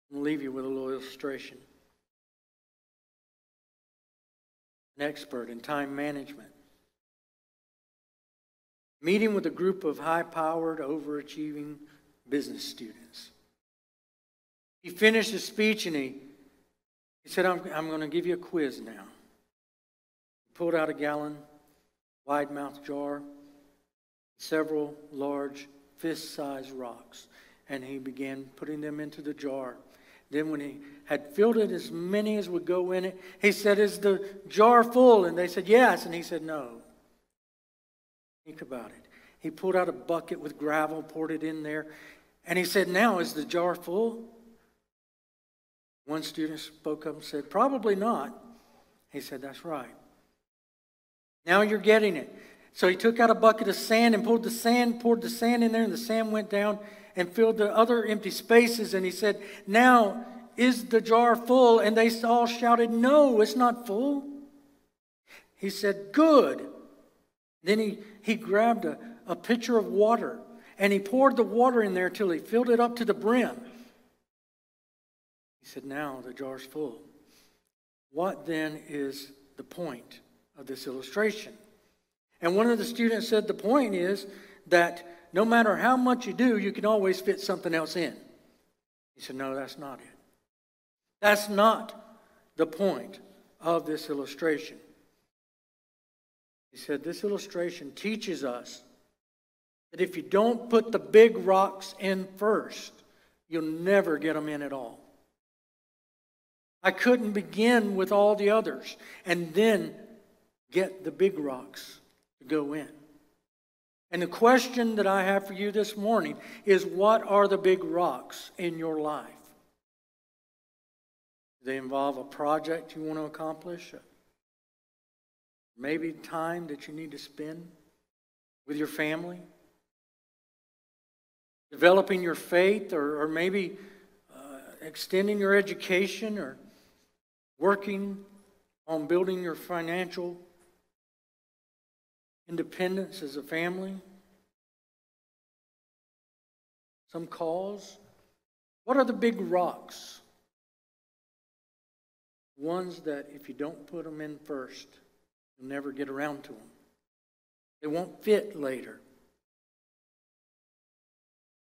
I'm going to leave you with a little illustration. An expert in time management, meeting with a group of high-powered, overachieving business students. He finished his speech and he said, I'm going to give you a quiz now. He pulled out a gallon, wide-mouthed jar, several large fist-sized rocks, and he began putting them into the jar. Then when he had filled it, as many as would go in it, he said, is the jar full? And they said, yes. And he said, no. Think about it. He pulled out a bucket with gravel, poured it in there, and he said, now, is the jar full? One student spoke up and said, probably not. He said, that's right. Now you're getting it. So he took out a bucket of sand and poured the sand in there, and the sand went down and filled the other empty spaces. And he said, now, is the jar full? And they all shouted, no, it's not full. He said, good. Then he grabbed a pitcher of water, and he poured the water in there till he filled it up to the brim. He said, now the jar's full. What then is the point of this illustration? And one of the students said the point is that no matter how much you do, you can always fit something else in. He said, no, that's not it. That's not the point of this illustration. He said, this illustration teaches us that if you don't put the big rocks in first, you'll never get them in at all. I couldn't begin with all the others and then get the big rocks to go in. And the question that I have for you this morning is, what are the big rocks in your life? Do they involve a project you want to accomplish? Maybe time that you need to spend with your family? Developing your faith, or maybe extending your education, or working on building your financial independence as a family? Some cause? What are the big rocks? Ones that if you don't put them in first, you'll never get around to them. They won't fit later.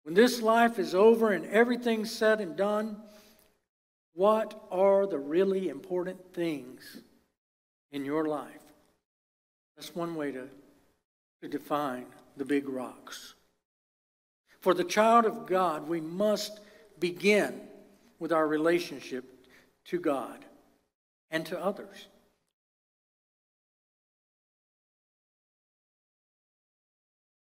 When this life is over and everything's said and done, what are the really important things in your life? That's one way to define the big rocks. For the child of God, we must begin with our relationship to God and to others.